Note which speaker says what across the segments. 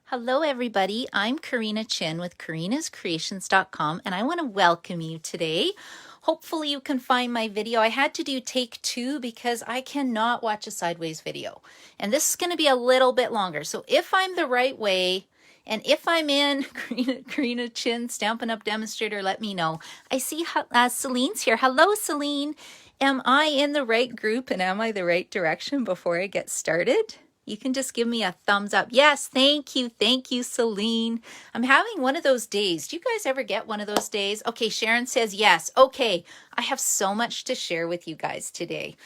Speaker 1: Hello everybody, I'm Karina Chin with karinascreations.com and I want to welcome you today. Hopefully you can find my video. I had to do take 2 because I cannot watch a sideways video. And this is going to be a little bit longer. So if I'm the right way and if I'm in Karina Chin Stampin' Up! Demonstrator, let me know. I see Celine's here. Hello Celine. Am I in the right group and am I the right direction before I get started? You can just give me a thumbs up. Yes, thank you, Celine. I'm having one of those days. Do you guys ever get one of those days? Okay, Sharon says yes. Okay, I have so much to share with you guys today.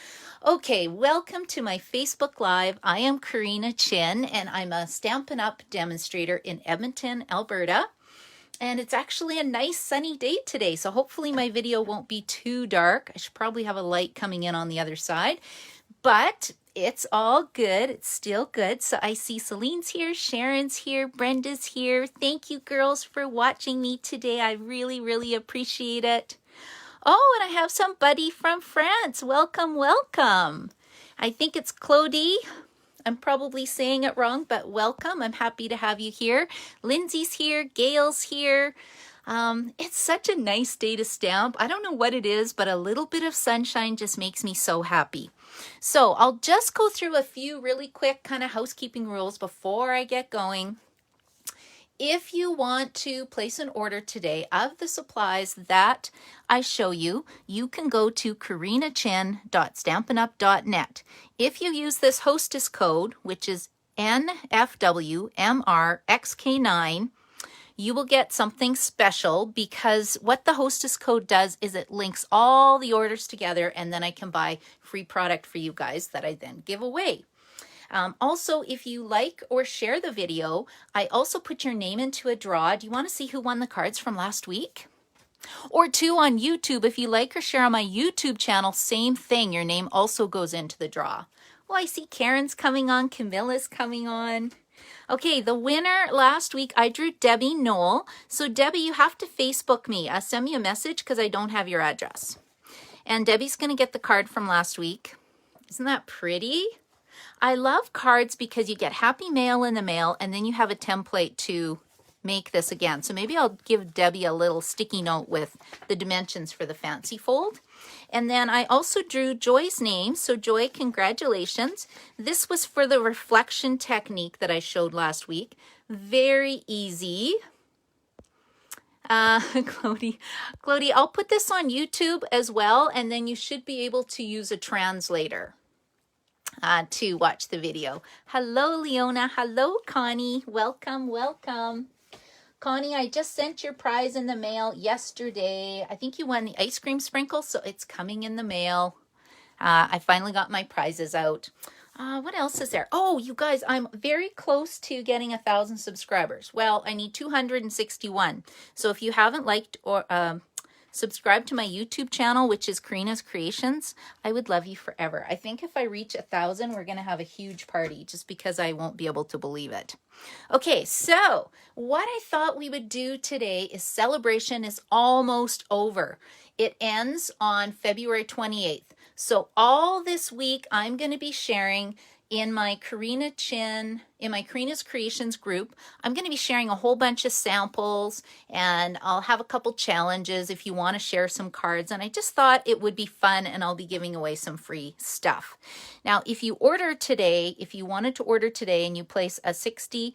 Speaker 1: Okay, welcome to my Facebook Live. I am Karina Chin, and I'm a Stampin' Up! Demonstrator in Edmonton, Alberta. And it's actually a nice sunny day today, so hopefully my video won't be too dark. I should probably have a light coming in on the other side. But it's all good. It's still good. So I see Celine's here, Sharon's here, Brenda's here. Thank you girls for watching me today. I really, really appreciate it. Oh, and I have somebody from France. Welcome, welcome. I think it's Claudie. I'm probably saying it wrong, but welcome. I'm happy to have you here. Lindsay's here, Gail's here. It's such a nice day to stamp. I don't know what it is, but a little bit of sunshine just makes me so happy. So I'll just go through a few really quick kind of housekeeping rules before I get going. If you want to place an order today of the supplies that I show you, you can go to karinachin.stampinup.net. If you use this hostess code, which is NFWMRXK9, you will get something special because what the hostess code does is it links all the orders together and then I can buy free product for you guys that I then give away. Also, if you like or share the video, I also put your name into a draw. Do you want to see who won the cards from last week? Or 2 on YouTube, if you like or share on my YouTube channel, same thing. Your name also goes into the draw. Well, I see Karen's coming on, Camilla's coming on. Okay, the winner last week, I drew Debbie Knoll. So Debbie, you have to Facebook me. Send me a message because I don't have your address. And Debbie's going to get the card from last week. Isn't that pretty? I love cards because you get happy mail in the mail and then you have a template to make this again. So maybe I'll give Debbie a little sticky note with the dimensions for the fancy fold. And then I also drew Joy's name. So Joy, congratulations. This was for the reflection technique that I showed last week. Very easy. Clody, I'll put this on YouTube as well, and then you should be able to use a translator to watch the video. Hello, Leona. Hello, Connie. Welcome, welcome. Connie, I just sent your prize in the mail yesterday. I think you won the ice cream sprinkle, so it's coming in the mail. I finally got my prizes out. What else is there? Oh, you guys, I'm very close to getting 1,000 subscribers. Well, I need 261. So if you haven't liked or subscribe to my YouTube channel, which is Karina's Creations, I would love you forever. I think if I reach 1,000, we're going to have a huge party just because I won't be able to believe it. Okay, so what I thought we would do today is celebration is almost over. It ends on February 28th. So all this week, I'm going to be sharing in my Karina's Creations group, I'm going to be sharing a whole bunch of samples and I'll have a couple challenges if you want to share some cards. And I just thought it would be fun and I'll be giving away some free stuff. Now, if you order today, if you wanted to order today and you place a $60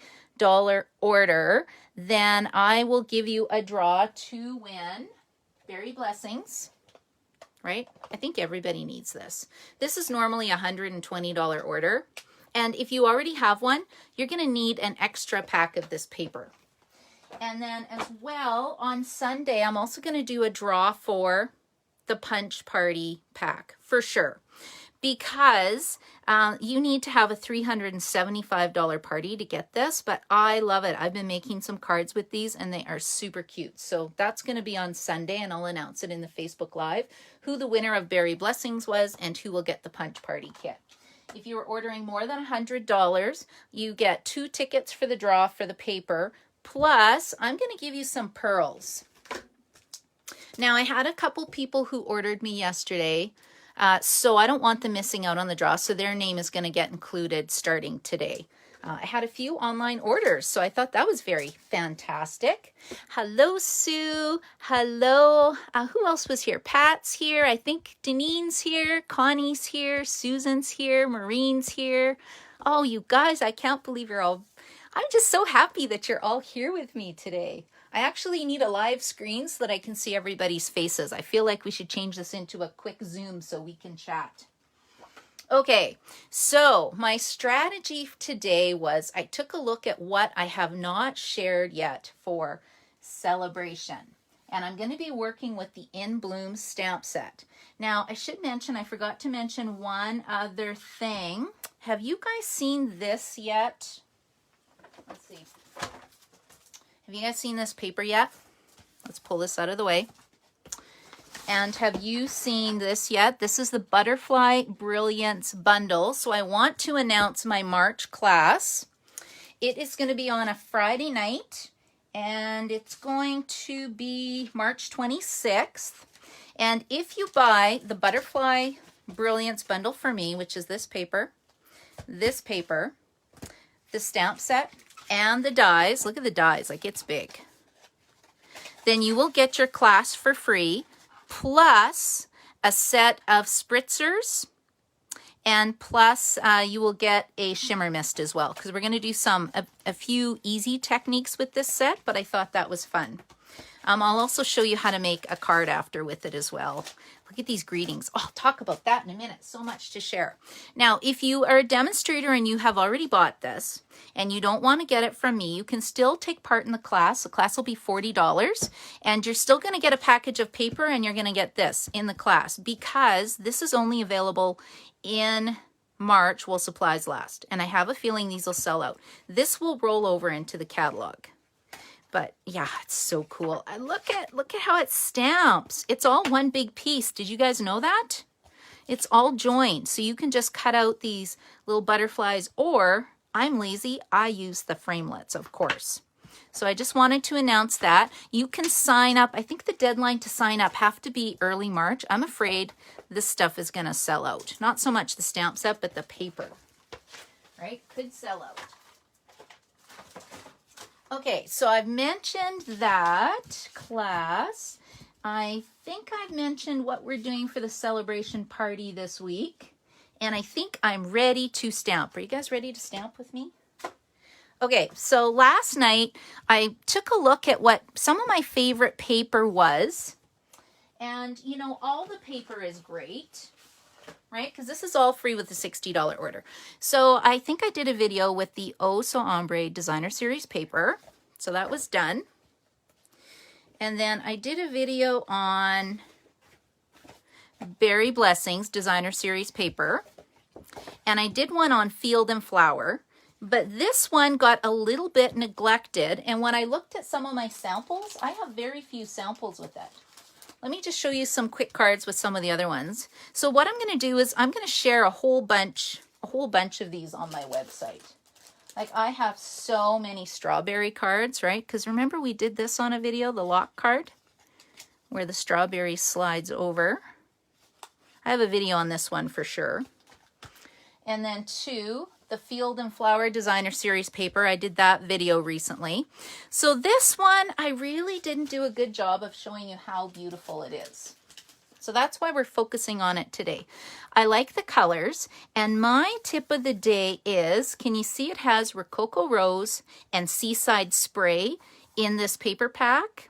Speaker 1: order, then I will give you a draw to win Berry Blessings. Right? I think everybody needs this. This is normally a $120 order. And if you already have one, you're going to need an extra pack of this paper. And then as well, on Sunday, I'm also going to do a draw for the Punch Party pack for sure. Because you need to have a $375 party to get this, but I love it. I've been making some cards with these and they are super cute. So that's going to be on Sunday and I'll announce it in the Facebook Live who the winner of Berry Blessings was and who will get the Punch Party kit. If you are ordering more than $100, you get 2 tickets for the draw for the paper, plus I'm going to give you some pearls. Now I had a couple people who ordered me yesterday. So I don't want them missing out on the draw. So their name is going to get included starting today. I had a few online orders, so I thought that was very fantastic. Hello, Sue. Hello. Who else was here? Pat's here. I think Denine's here. Connie's here. Susan's here. Maureen's here. Oh, you guys, I can't believe you're all... I'm just so happy that you're all here with me today. I actually need a live screen so that I can see everybody's faces. I feel like we should change this into a quick Zoom so we can chat. Okay, so my strategy today was I took a look at what I have not shared yet for celebration. And I'm going to be working with the In Bloom stamp set. Now, I should mention, I forgot to mention one other thing. Have you guys seen this yet? Let's see. Have you guys seen this paper yet? Let's pull this out of the way. And have you seen this yet? This is the Butterfly Brilliance bundle. So I want to announce my March class. It is going to be on a Friday night, and it's going to be March 26th. And if you buy the Butterfly Brilliance bundle for me, which is this paper, the stamp set, and the dies, look at the dies, like it's big, then you will get your class for free, plus a set of spritzers, and plus you will get a shimmer mist as well, because we're going to do a few easy techniques with this set, but I thought that was fun. I'll also show you how to make a card after with it as well. Look at these greetings. Oh, I'll talk about that in a minute. So much to share. Now, if you are a demonstrator and you have already bought this and you don't want to get it from me, you can still take part in the class. The class will be $40, and you're still going to get a package of paper, and you're going to get this in the class, because this is only available in March while supplies last. And I have a feeling these will sell out. This will roll over into the catalog. But yeah, it's so cool. Look at how it stamps. It's all one big piece. Did you guys know that? It's all joined. So you can just cut out these little butterflies, or I'm lazy, I use the framelits, of course. So I just wanted to announce that. You can sign up. I think the deadline to sign up have to be early March. I'm afraid this stuff is going to sell out. Not so much the stamp set, but the paper, right? Could sell out. Okay, so I've mentioned that class. I think I've mentioned what we're doing for the celebration party this week. And I think I'm ready to stamp. Are you guys ready to stamp with me? Okay, so last night I took a look at what some of my favorite paper was. And, you know, all the paper is great, right? Because this is all free with the $60 order. So I think I did a video with the Oh So Ombre Designer Series paper. So that was done. And then I did a video on Berry Blessings Designer Series paper. And I did one on Field and Flower. But this one got a little bit neglected. And when I looked at some of my samples, I have very few samples with it. Let me just show you some quick cards with some of the other ones. So what I'm going to do is I'm going to share a whole bunch of these on my website. Like, I have so many strawberry cards, right? Because remember we did this on a video, the lock card, where the strawberry slides over. I have a video on this one for sure. And then two, the Field and Flower Designer Series paper. I did that video recently. So this one, I really didn't do a good job of showing you how beautiful it is. So that's why we're focusing on it today. I like the colors, and my tip of the day is, can you see it has Rococo Rose and Seaside Spray in this paper pack?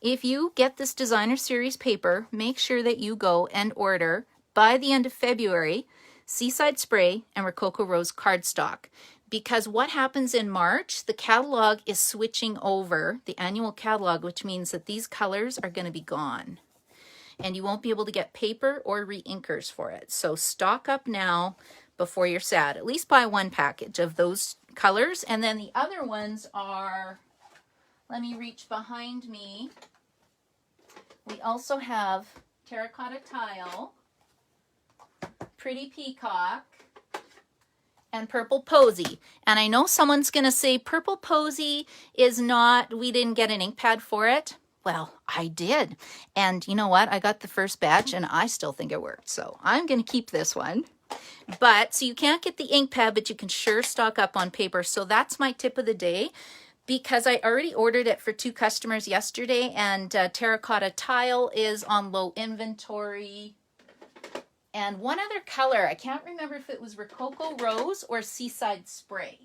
Speaker 1: If you get this Designer Series paper, make sure that you go and order by the end of February Seaside Spray and Rococo Rose cardstock. Because what happens in March, the catalog is switching over, the annual catalog, which means that these colors are going to be gone. And you won't be able to get paper or re-inkers for it. So stock up now before you're sad. At least buy one package of those colors. And then the other ones are, let me reach behind me. We also have Terracotta Tile, Pretty Peacock, and Purple Posy. And I know someone's going to say Purple Posy is not, we didn't get an ink pad for it. Well, I did. And you know what? I got the first batch and I still think it worked. So I'm going to keep this one. But, so you can't get the ink pad, but you can sure stock up on paper. So that's my tip of the day, because I already ordered it for 2 customers yesterday, and terracotta tile is on low inventory. And one other color, I can't remember if it was Rococo Rose or Seaside Spray.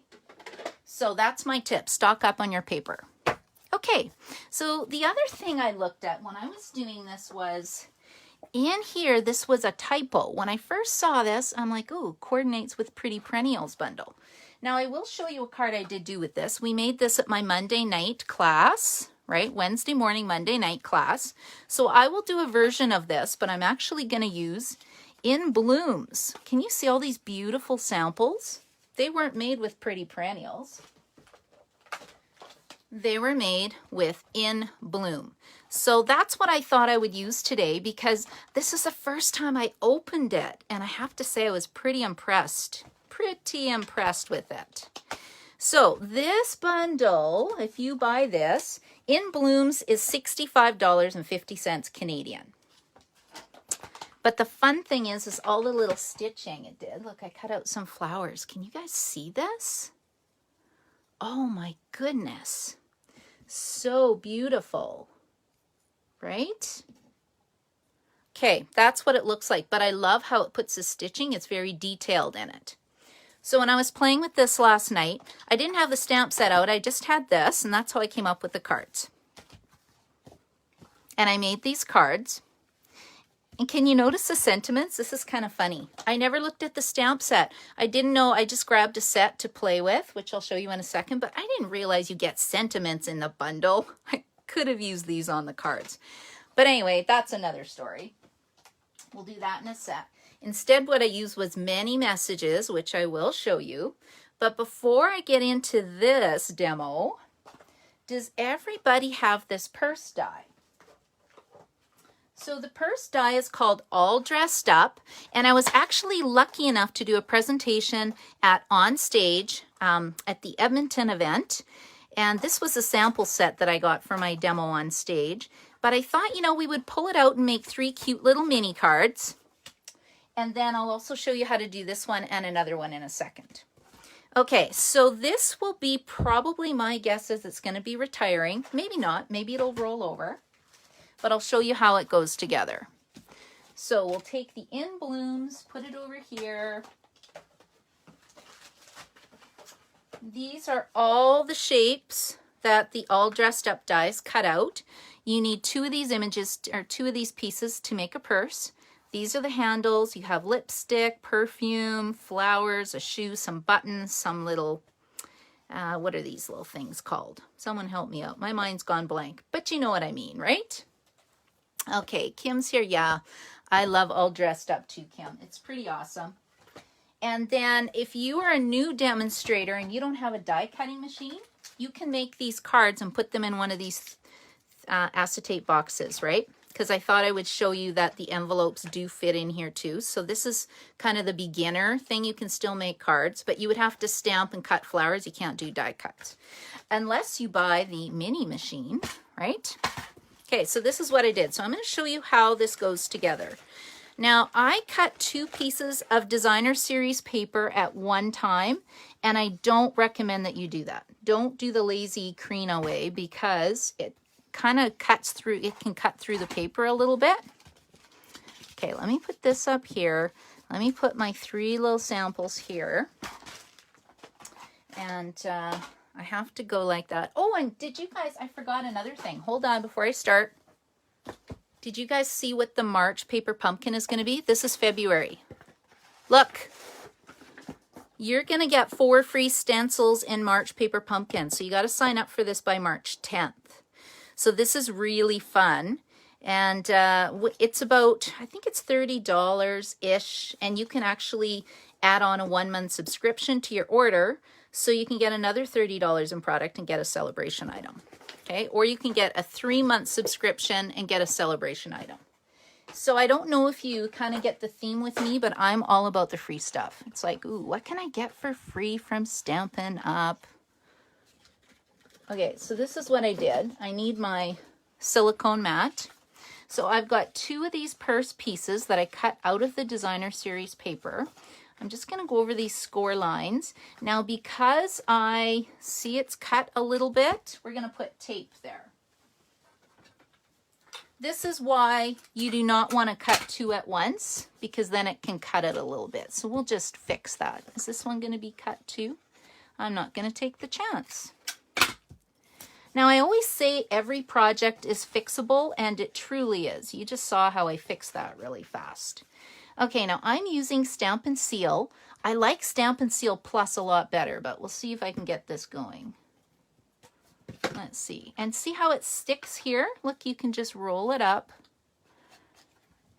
Speaker 1: So that's my tip, stock up on your paper. Okay, so the other thing I looked at when I was doing this was, in here, this was a typo. When I first saw this, I'm like, ooh, coordinates with Pretty Perennials bundle. Now, I will show you a card I did do with this. We made this at my Monday night class, right? Wednesday morning, Monday night class. So I will do a version of this, but I'm actually going to use In Blooms. Can you see all these beautiful samples? They weren't made with Pretty Perennials. They were made with In Bloom. So that's what I thought I would use today, because this is the first time I opened it, and I have to say I was pretty impressed with it. So this bundle, if you buy this, In Blooms is $65.50 Canadian. But the fun thing is all the little stitching it did. Look, I cut out some flowers. Can you guys see this? Oh my goodness. So beautiful, right? Okay, that's what it looks like, but I love how it puts the stitching. It's very detailed in it. So when I was playing with this last night, I didn't have the stamp set out. I just had this, and that's how I came up with the cards. And I made these cards. And can you notice the sentiments? This is kind of funny. I never looked at the stamp set. I didn't know. I just grabbed a set to play with, which I'll show you in a second, but I didn't realize you get sentiments in the bundle. I could have used these on the cards. But anyway, that's another story. We'll do that in a sec. Instead, what I used was many messages, which I will show you. But before I get into this demo, does everybody have this purse die? So the purse die is called All Dressed Up, and I was actually lucky enough to do a presentation at On Stage at the Edmonton event, and this was a sample set that I got for my demo on stage. But I thought, you know, we would pull it out and make 3 cute little mini cards, and then I'll also show you how to do this one and another one in a second. Okay, so this will be probably, my guess is it's going to be retiring. Maybe not, maybe it'll roll over. But I'll show you how it goes together. So we'll take the In Blooms, put it over here. These are all the shapes that the All Dressed Up dies cut out. You need 2 of these images, or 2 of these pieces to make a purse. These are the handles. You have lipstick, perfume, flowers, a shoe, some buttons, some little, what are these little things called? Someone help me out. My mind's gone blank, but you know what I mean, right? Okay, Kim's here. Yeah, I love All Dressed Up too, Kim. It's pretty awesome. And then if you are a new demonstrator and you don't have a die cutting machine, you can make these cards and put them in one of these acetate boxes, right? Because I thought I would show you that the envelopes do fit in here too. So this is kind of the beginner thing. You can still make cards, but you would have to stamp and cut flowers. You can't do die cuts unless you buy the mini machine, right? Okay, so this is what I did. So I'm going to show you how this goes together. Now, I cut 2 pieces of designer series paper at one time, and I don't recommend that you do that. Don't do the lazy Carina way, because it kind of cuts through, it can cut through the paper a little bit. Okay, let me put this up here. Let me put my 3 little samples here. And I have to go like that. Oh, and did you guys, I forgot another thing. Hold on before I start. Did you guys see what the March paper pumpkin is going to be? This is February. Look, you're going to get 4 free stencils in March paper pumpkin. So you got to sign up for this by March 10th. So this is really fun. And it's about, I think it's $30-ish. And you can actually add on a 1-month subscription to your order. So you can get another $30 in product and get a celebration item. Okay, or you can get a 3-month subscription and get a celebration item. So I don't know if you kind of get the theme with me, but I'm all about the free stuff. It's like, ooh, what can I get for free from Stampin' Up? Okay, so this is what I did. I need my silicone mat. So I've got 2 of these purse pieces that I cut out of the designer series paper. I'm just going to go over these score lines. Now, because I see it's cut a little bit, we're going to put tape there. This is why you do not want to cut two at once, because then it can cut it a little bit. So we'll just fix that. Is this one going to be cut too? I'm not going to take the chance. Now, I always say every project is fixable, and it truly is. You just saw how I fixed that really fast. Okay, now I'm using Stamp and Seal. I like Stamp and Seal Plus a lot better, but we'll see if I can get this going. Let's see. And see how it sticks here? Look, you can just roll it up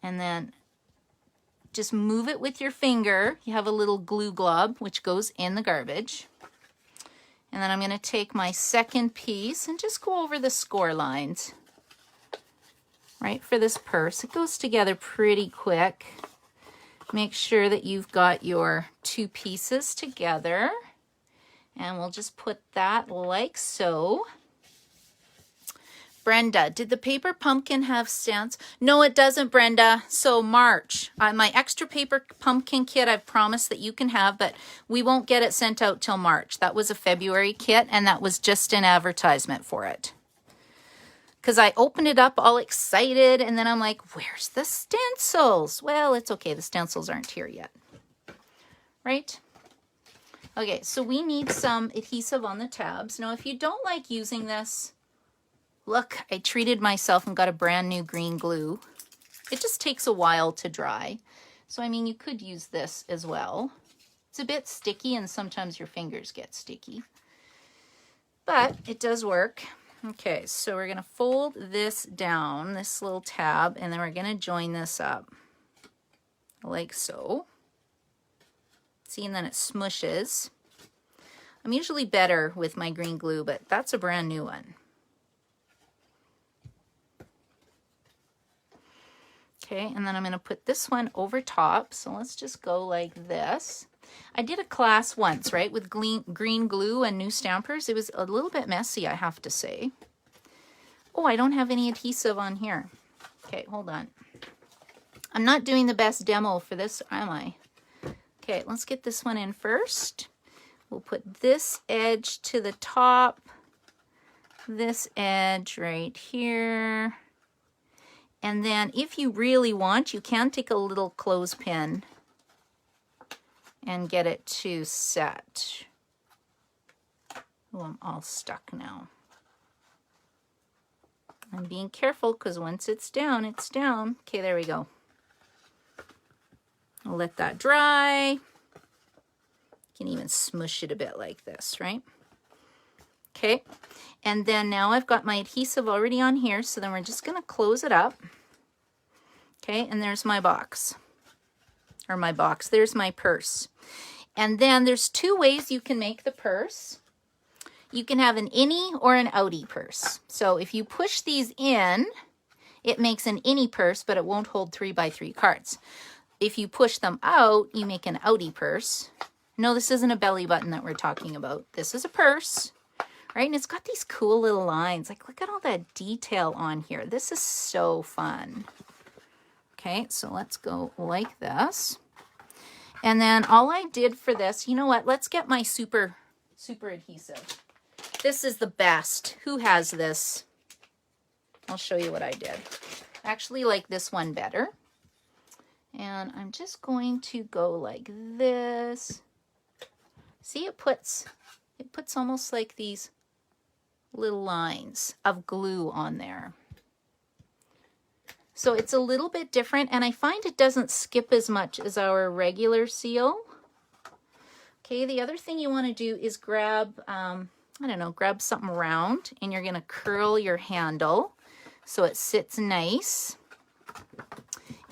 Speaker 1: and then just move it with your finger. You have a little glue glob, which goes in the garbage. And then I'm going to take my second piece and just go over the score lines, right, for this purse. It goes together pretty quick. Make sure that you've got your two pieces together. And we'll just put that like so. Brenda, did the paper pumpkin have stamps? No, it doesn't, Brenda. So March, my extra paper pumpkin kit I've promised that you can have, but we won't get it sent out till March. That was a February kit, and that was just an advertisement for it. Because I opened it up all excited, and then I'm like, where's the stencils? Well, it's okay. The stencils aren't here yet. Right? Okay, so we need some adhesive on the tabs. Now, if you don't like using this, look, I treated myself and got a brand new green glue. It just takes a while to dry. So, I mean, you could use this as well. It's a bit sticky, and sometimes your fingers get sticky. But it does work. Okay, so we're going to fold this down, this little tab, and then we're going to join this up like so. See, and then it smushes. I'm usually better with my green glue, but that's a brand new one. Okay, and then I'm going to put this one over top. So let's just go like this. I did a class once, right, with green glue and new stampers. It was a little bit messy, I have to say. Oh, I don't have any adhesive on here. Okay, hold on. I'm not doing the best demo for this, am I? Okay, let's get this one in first. We'll put this edge to the top, this edge right here. And then if you really want, you can take a little clothespin and get it to set. Oh, I'm all stuck now. I'm being careful because once it's down, it's down. Okay, there we go. I'll let that dry. You can even smush it a bit like this, right? Okay, and then now I've got my adhesive already on here, so then we're just going to close it up. Okay, and there's my box. Or my box, there's my purse. And then there's two ways you can make the purse. You can have an innie or an outie purse. So if you push these in, it makes an innie purse, but it won't hold 3x3 cards. If you push them out, you make an outie purse. No, this isn't a belly button that we're talking about. This is a purse, right? And it's got these cool little lines. Like, look at all that detail on here. This is so fun. Okay, so let's go like this. And then all I did for this, you know what? Let's get my super adhesive. This is the best. Who has this? I'll show you what I did. I actually like this one better. And I'm just going to go like this. See, it puts almost like these little lines of glue on there. So it's a little bit different, and I find it doesn't skip as much as our regular seal. Okay, the other thing you want to do is grab, I don't know, grab something round, and you're going to curl your handle so it sits nice.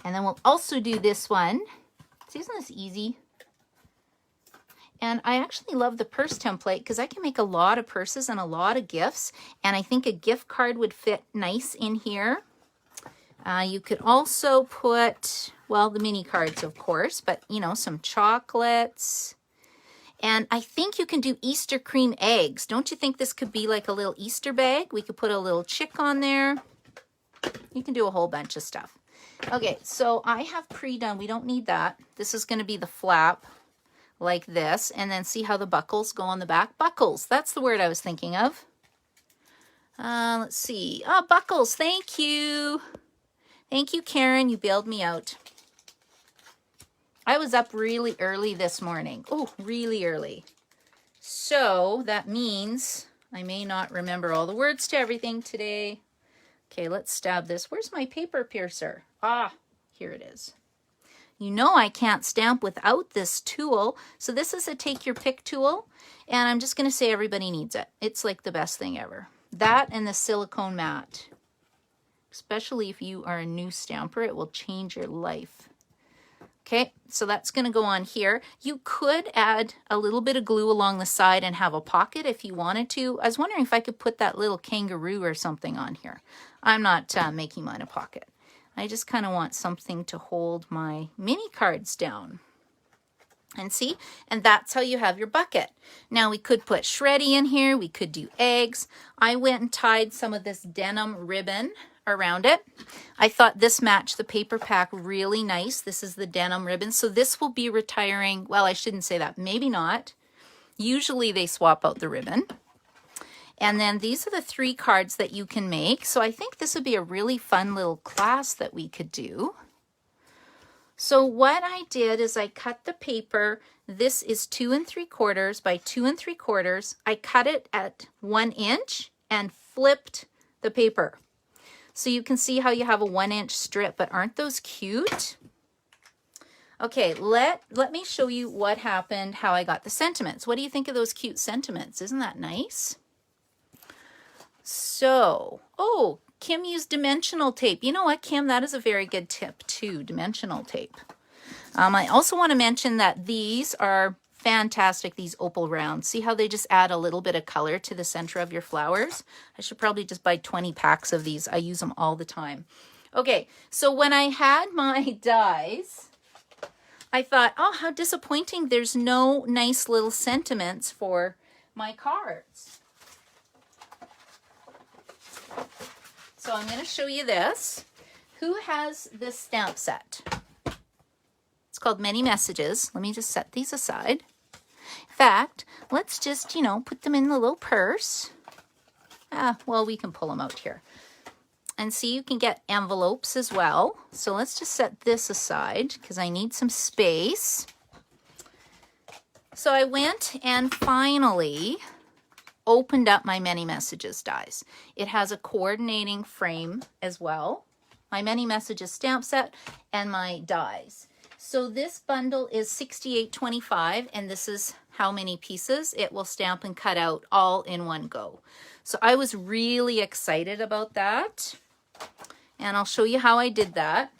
Speaker 1: And then we'll also do this one. See, isn't this easy? And I actually love the purse template because I can make a lot of purses and a lot of gifts, and I think a gift card would fit nice in here. You could also put, well, the mini cards, of course, but, you know, some chocolates. And I think you can do Easter cream eggs. Don't you think this could be like a little Easter bag? We could put a little chick on there. You can do a whole bunch of stuff. Okay, so I have pre-done. We don't need that. This is going to be the flap. like this, and then see how the buckles go on the back. Buckles, that's the word I was thinking of. Let's see. Oh, buckles, thank you. Thank you, Karen, you bailed me out. I was up really early this morning. Oh, really early. So that means I may not remember all the words to everything today. Okay, let's stab this. Where's my paper piercer? Ah, here it is. You know I can't stamp without this tool. So this is a take your pick tool. And I'm just going to say everybody needs it. It's like the best thing ever. That and the silicone mat. Especially if you are a new stamper, it will change your life. Okay, so that's going to go on here. You could add a little bit of glue along the side and have a pocket if you wanted to. I was wondering if I could put that little kangaroo or something on here. I'm not making mine a pocket. I just kind of want something to hold my mini cards down. And see, and that's how you have your bucket. Now we could put shreddy in here. We could do eggs. I went and tied some of this denim ribbon around it. I thought this matched the paper pack really nice. This is the denim ribbon. So this will be retiring. Well, I shouldn't say that. Maybe not. Usually they swap out the ribbon. And then these are the 3 cards that you can make. So I think this would be a really fun little class that we could do. So what I did is I cut the paper. This is 2 3/4 by 2 3/4. I cut it at 1 inch and flipped the paper. So you can see how you have a 1 inch strip, but aren't those cute? Okay, let me show you what happened, how I got the sentiments. What do you think of those cute sentiments? Isn't that nice? So, oh, Kim used dimensional tape. You know what, Kim? That is a very good tip too, dimensional tape. I also want to mention that these are fantastic, these Opal Rounds. See how they just add a little bit of color to the center of your flowers? I should probably just buy 20 packs of these. I use them all the time. Okay, so when I had my dies, I thought, oh, how disappointing. There's no nice little sentiments for my cards. So I'm going to show you this. Who has this stamp set? It's called Many Messages. Let me just set these aside. In fact, let's just, put them in the little purse. Well, we can pull them out here. And see, you can get envelopes as well. So let's just set this aside because I need some space. So I went and finally opened up my Many Messages dies. It has a coordinating frame as well. My Many Messages stamp set and my dies. So this bundle is $68.25, and this is how many pieces it will stamp and cut out all in one go. So I was really excited about that. And I'll show you how I did that.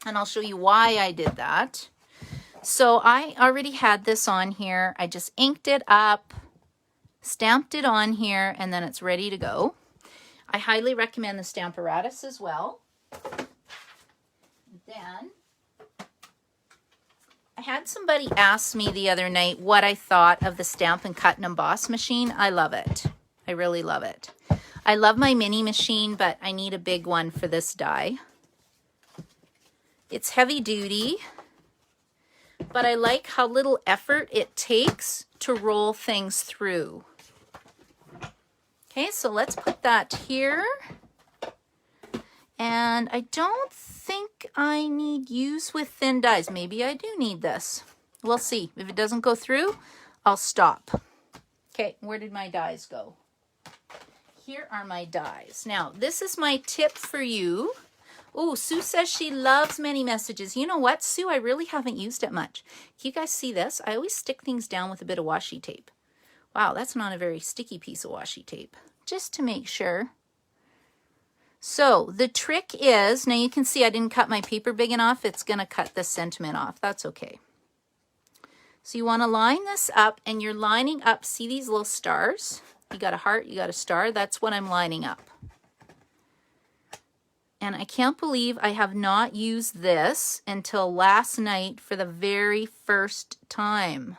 Speaker 1: And I'll show you why I did that. So I already had this on here. I just inked it up, stamped it on here, and then it's ready to go. I highly recommend the Stamparatus as well. Then I had somebody ask me the other night what I thought of the Stamp and Cut and Emboss machine. I love it. I really love it. I love my mini machine, but I need a big one for this die. It's heavy duty, but I like how little effort it takes to roll things through. Okay, so let's put that here. And I don't think I need use with thin dies. Maybe I do need this. We'll see. If it doesn't go through, I'll stop. Okay, where did my dies go? Here are my dies. Now, this is my tip for you. Oh, Sue says she loves Many Messages. You know what, Sue? I really haven't used it much. Can you guys see this? I always stick things down with a bit of washi tape. Wow, that's not a very sticky piece of washi tape. Just to make sure. So the trick is, now you can see I didn't cut my paper big enough. It's going to cut this sentiment off. That's okay. So you want to line this up, and you're lining up, see these little stars? You got a heart, you got a star. That's what I'm lining up. And I can't believe I have not used this until last night for the very first time.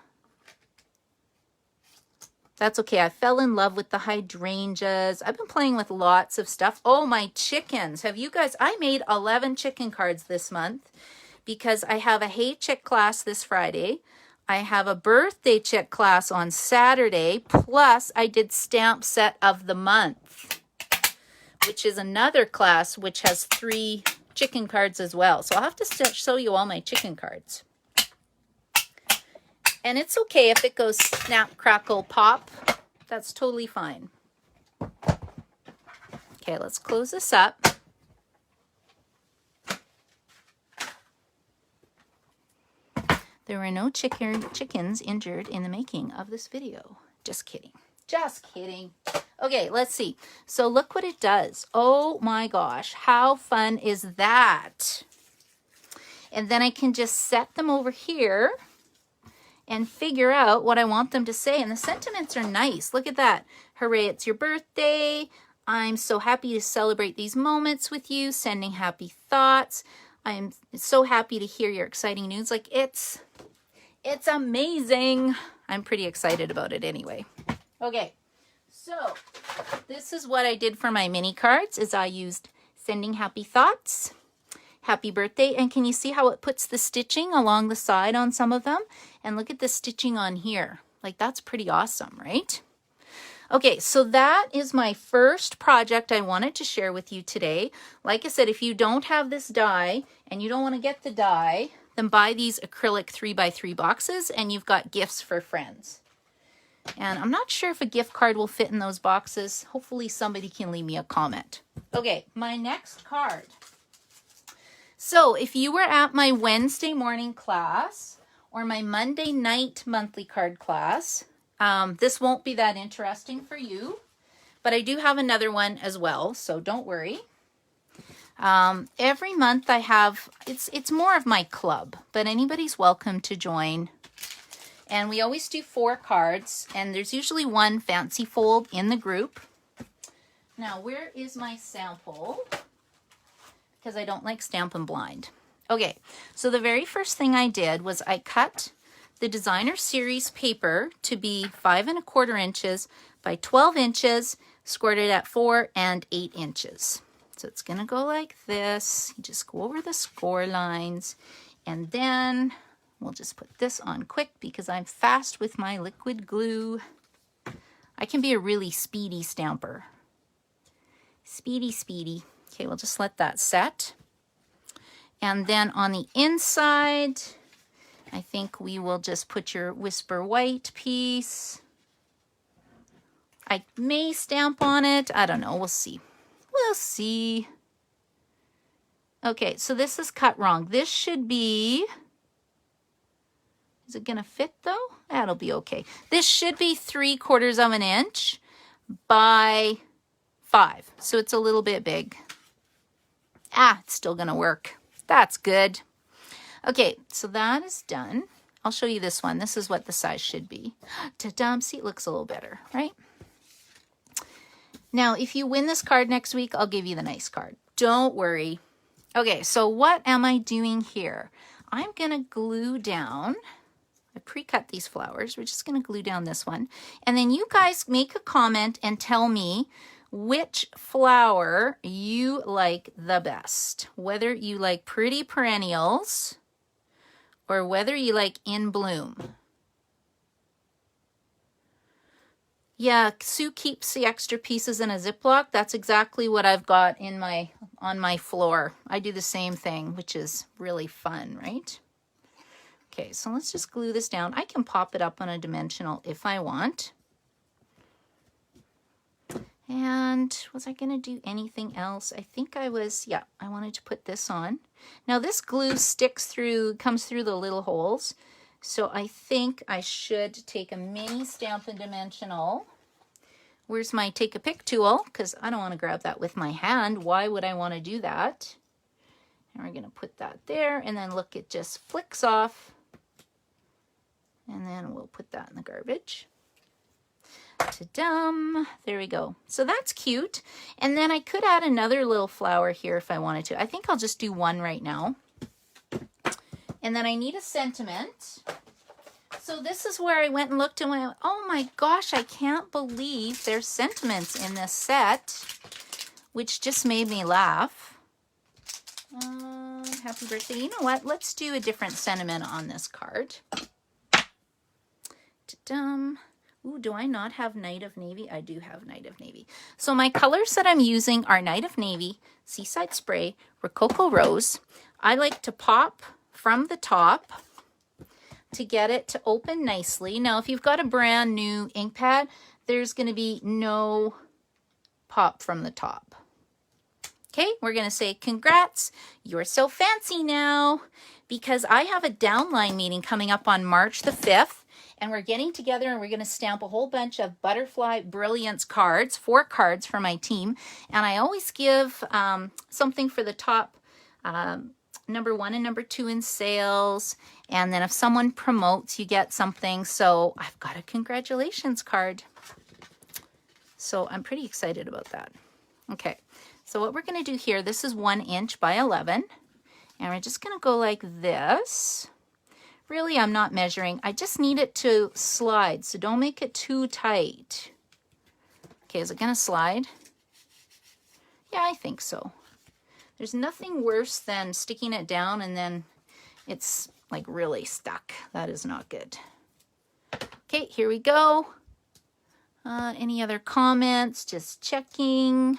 Speaker 1: That's okay. I fell in love with the hydrangeas. I've been playing with lots of stuff. Oh, my chickens. Have you guys, I made 11 chicken cards this month because I have a Hey Chick class this Friday. I have a birthday chick class on Saturday, plus I did stamp set of the month, which is another class which has 3 chicken cards as well. So I'll have to show you all my chicken cards. And it's okay if it goes snap, crackle, pop. That's totally fine. Okay, let's close this up. There were no chickens injured in the making of this video. Just kidding. Just kidding. Okay, let's see. So look what it does. Oh my gosh, how fun is that? And then I can just set them over here and figure out what I want them to say. And the sentiments are nice. Look at that. Hooray, it's your birthday. I'm so happy to celebrate these moments with you. Sending happy thoughts. I'm so happy to hear your exciting news. Like, it's amazing. I'm pretty excited about it anyway. Okay, so this is what I did for my mini cards is I used sending happy thoughts, happy birthday, and can you see how it puts the stitching along the side on some of them? And look at the stitching on here. Like, that's pretty awesome, right? Okay, so that is my first project I wanted to share with you today. Like I said, if you don't have this die and you don't want to get the die, then buy these acrylic 3x3 boxes and you've got gifts for friends. And I'm not sure if a gift card will fit in those boxes. Hopefully somebody can leave me a comment. Okay, my next card. So if you were at my Wednesday morning class or my Monday night monthly card class, this won't be that interesting for you, but I do have another one as well, so don't worry. Every month I have, it's more of my club, but anybody's welcome to join. And we always do 4 cards, and there's usually 1 fancy fold in the group. Now, where is my sample? Because I don't like Stampin' Blind. Okay, so the very first thing I did was I cut the designer series paper to be 5 1/4 inches by 12 inches, scored it at 4 and 8 inches. So it's gonna go like this. You just go over the score lines, and then we'll just put this on quick because I'm fast with my liquid glue. I can be a really speedy stamper. Speedy, speedy. Okay, we'll just let that set. And then on the inside, I think we will just put your Whisper White piece. I may stamp on it. I don't know. We'll see. We'll see. Okay, so this is cut wrong. This should be... Is it going to fit though? That'll be okay. This should be 3/4 of an inch by 5. So it's a little bit big. It's still going to work. That's good. Okay, so that is done. I'll show you this one. This is what the size should be. Ta-dum, see, it looks a little better, right? Now, if you win this card next week, I'll give you the nice card. Don't worry. Okay, so what am I doing here? I'm going to glue down. I pre-cut these flowers. We're just going to glue down this one. And then you guys make a comment and tell me which flower you like the best. Whether you like Pretty Perennials or whether you like In Bloom. Yeah, Sue keeps the extra pieces in a Ziploc. That's exactly what I've got in on my floor. I do the same thing, which is really fun, right? Okay, so let's just glue this down. I can pop it up on a dimensional if I want. And was I going to do anything else? I think I was, yeah, I wanted to put this on. Now this glue sticks through, comes through the little holes. So I think I should take a mini Stampin' Dimensional. Where's my take a pick tool? Because I don't want to grab that with my hand. Why would I want to do that? And we're going to put that there. And then look, it just flicks off. And then we'll put that in the garbage. Ta-dum! There we go. So that's cute. And then I could add another little flower here if I wanted to. I think I'll just do one right now. And then I need a sentiment. So this is where I went and looked and went, oh my gosh, I can't believe there's sentiments in this set, which just made me laugh. happy birthday. You know what? Let's do a different sentiment on this card. Ta-dum. Ooh, do I not have Night of Navy? I do have Night of Navy. So my colors that I'm using are Night of Navy, Seaside Spray, Rococo Rose. I like to pop from the top to get it to open nicely. Now, if you've got a brand new ink pad, there's going to be no pop from the top. Okay, we're going to say, congrats, you're so fancy now, because I have a downline meeting coming up on March the 5th, and we're getting together and we're going to stamp a whole bunch of Butterfly Brilliance cards, 4 cards for my team, and I always give something for the top number 1 and number 2 in sales, and then if someone promotes, you get something. So I've got a congratulations card. So I'm pretty excited about that. Okay, so what we're going to do here, this is 1 inch by 11, and we're just going to go like this. Really, I'm not measuring. I just need it to slide, so don't make it too tight. Okay, is it going to slide? Yeah, I think so. There's nothing worse than sticking it down and then it's like really stuck. That is not good. Okay, here we go. Any other comments? Just checking.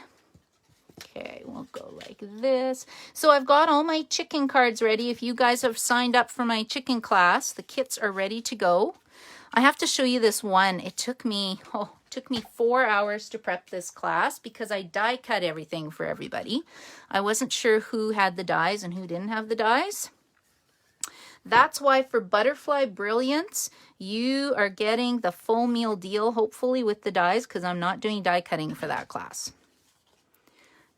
Speaker 1: Okay, we'll go like this. So I've got all my chicken cards ready. If you guys have signed up for my chicken class, the kits are ready to go. I have to show you this one. It took me 4 hours to prep this class because I die cut everything for everybody. I wasn't sure who had the dies and who didn't have the dies. That's why for Butterfly Brilliance, you are getting the full meal deal, hopefully, with the dies, because I'm not doing die cutting for that class.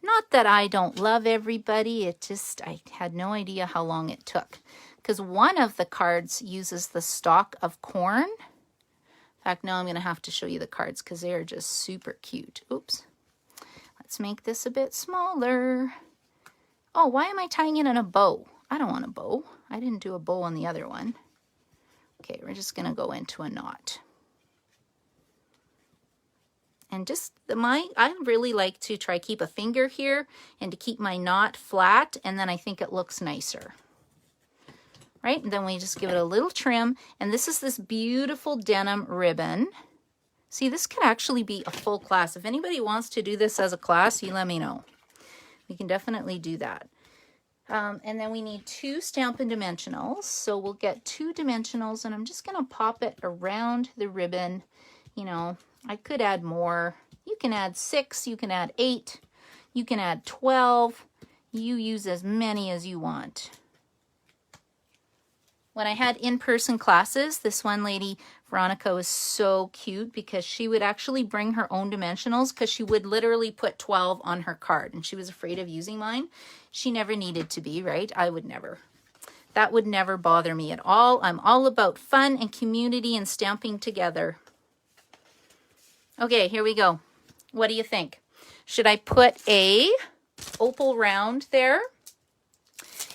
Speaker 1: Not that I don't love everybody, it just, I had no idea how long it took. Because one of the cards uses the stalk of corn. In fact, now I'm going to have to show you the cards because they are just super cute. Oops. Let's make this a bit smaller. Oh, why am I tying it in a bow? I don't want a bow. I didn't do a bow on the other one. Okay, we're just going to go into a knot. And just I really like to try keep a finger here and to keep my knot flat, and then I think it looks nicer. Right? And then we just give it a little trim, and this is this beautiful denim ribbon. See, this could actually be a full class. If anybody wants to do this as a class, you let me know. We can definitely do that. And then we need 2 Stampin' Dimensionals. So we'll get 2 dimensionals, and I'm just going to pop it around the ribbon. You know, I could add more. You can add 6, you can add 8, you can add 12. You use as many as you want. When I had in-person classes, this one lady, Veronica, was so cute because she would actually bring her own dimensionals because she would literally put 12 on her card, and she was afraid of using mine. She never needed to be, right? I would never. That would never bother me at all. I'm all about fun and community and stamping together. Okay, here we go. What do you think? Should I put a opal round there?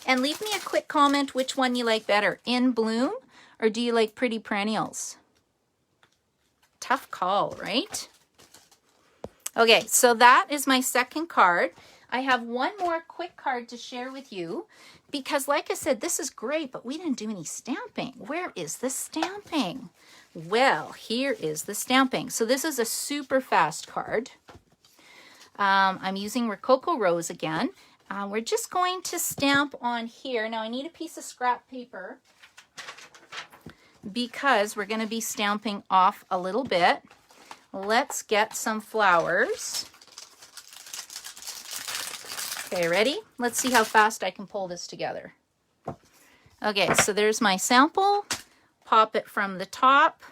Speaker 1: And leave me a quick comment which one you like better, In Bloom, or do you like Pretty Perennials? Tough call, right? Okay, so that is my second card. I have one more quick card to share with you because, like I said, this is great, but we didn't do any stamping. Where is the stamping? Well, here is the stamping. So this is a super fast card. I'm using Rococo Rose again. We're just going to stamp on here. Now I need a piece of scrap paper because we're going to be stamping off a little bit. Let's get some flowers. Okay, ready? Let's see how fast I can pull this together. Okay, so there's my sample. Pop it from the top.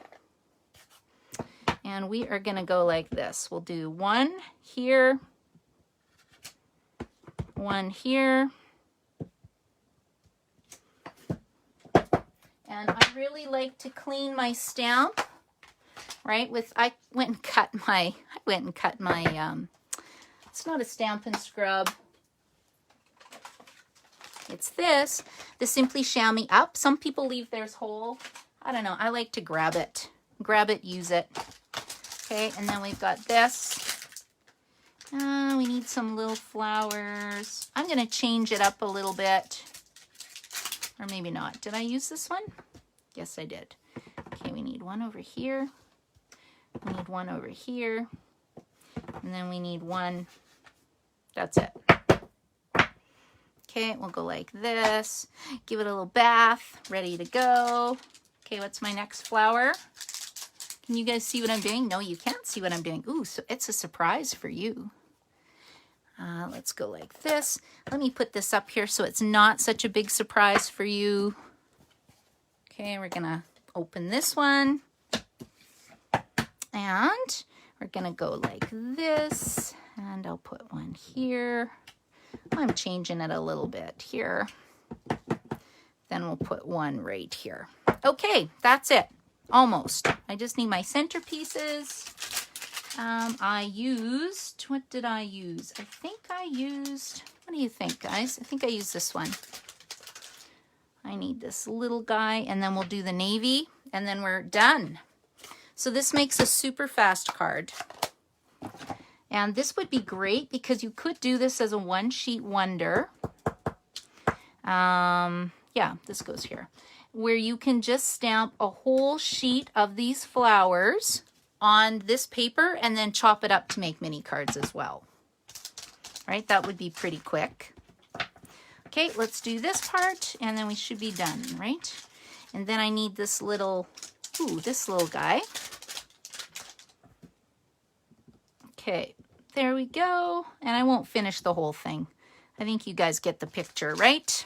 Speaker 1: And we are going to go like this. We'll do 1 here. 1 here. And I really like to clean my stamp, right? I went and cut my, it's not a Stampin' Scrub. It's this, the Simply Chamois Up. Some people leave theirs whole. I don't know, I like to grab it, use it. Okay, and then we've got this. We need some little flowers. I'm going to change it up a little bit. Or maybe not. Did I use this one? Yes, I did. Okay, we need one over here. We need one over here. And then we need one. That's it. Okay, we'll go like this. Give it a little bath. Ready to go. Okay, what's my next flower? Can you guys see what I'm doing? No, you can't see what I'm doing. Ooh, so it's a surprise for you. Let's go like this. Let me put this up here so it's not such a big surprise for you. Okay, we're gonna open this one. And we're gonna go like this. And I'll put one here. I'm changing it a little bit here. Then we'll put one right here. Okay, that's it. Almost. I just need my centerpieces. I used, what did I use? I think I used, what do you think, guys? I think I used this one. I need this little guy, and then we'll do the navy, and then we're done. So this makes a super fast card. And this would be great because you could do this as a one-sheet wonder. Yeah, this goes here. Where you can just stamp a whole sheet of these flowers on this paper and then chop it up to make mini cards as well. Right, that would be pretty quick. Okay, let's do this part and then we should be done, right? And then I need this little, this little guy. Okay, there we go. And I won't finish the whole thing. I think you guys get the picture, right?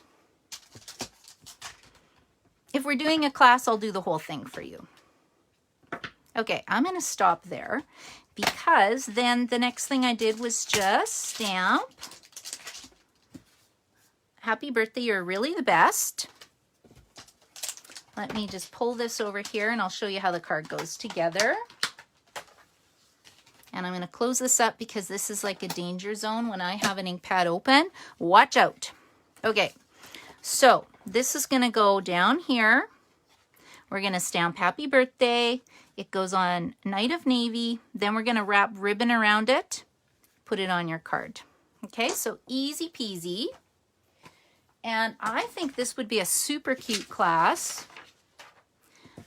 Speaker 1: If we're doing a class, I'll do the whole thing for you. Okay, I'm going to stop there because then the next thing I did was just stamp happy birthday, you're really the best. Let me just pull this over here and I'll show you how the card goes together. And I'm going to close this up because this is like a danger zone when I have an ink pad open. Watch out. Okay, so this is going to go down here. We're going to stamp happy birthday. It goes on Night of Navy. Then we're going to wrap ribbon around it. Put it on your card. Okay, so easy peasy. And I think this would be a super cute class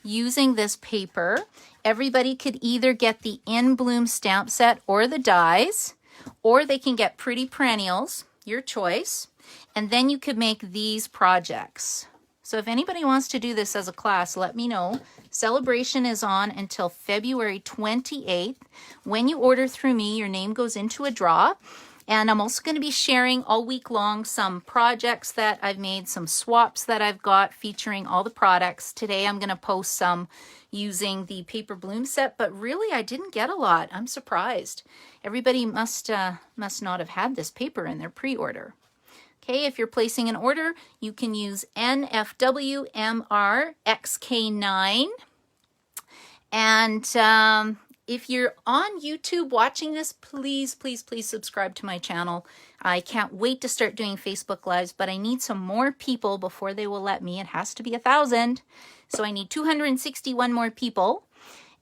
Speaker 1: using this paper. Everybody could either get the In Bloom stamp set or the dies, or they can get Pretty Perennials, your choice. And then you could make these projects. So if anybody wants to do this as a class, let me know. Celebration is on until February 28th. When you order through me, your name goes into a draw. And I'm also going to be sharing all week long some projects that I've made, some swaps that I've got featuring all the products. Today I'm going to post some using the paper bloom set, but really I didn't get a lot. I'm surprised. Everybody must not have had this paper in their pre-order. Okay, if you're placing an order, you can use NFWMRXK9. And if you're on YouTube watching this, please, please, please subscribe to my channel. I can't wait to start doing Facebook Lives, but I need some more people before they will let me. It has to be 1,000. So I need 261 more people.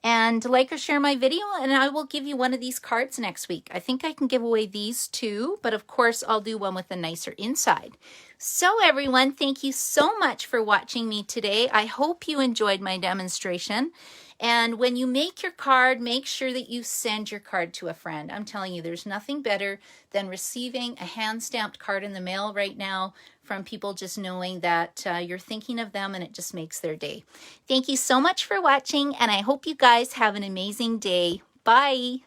Speaker 1: And like or share my video, and I will give you one of these cards next week. I think I can give away these too, but of course I'll do one with a nicer inside. So everyone, thank you so much for watching me today. I hope you enjoyed my demonstration. And when you make your card, make sure that you send your card to a friend. I'm telling you, there's nothing better than receiving a hand-stamped card in the mail right now from people just knowing that you're thinking of them, and it just makes their day. Thank you so much for watching, and I hope you guys have an amazing day. Bye.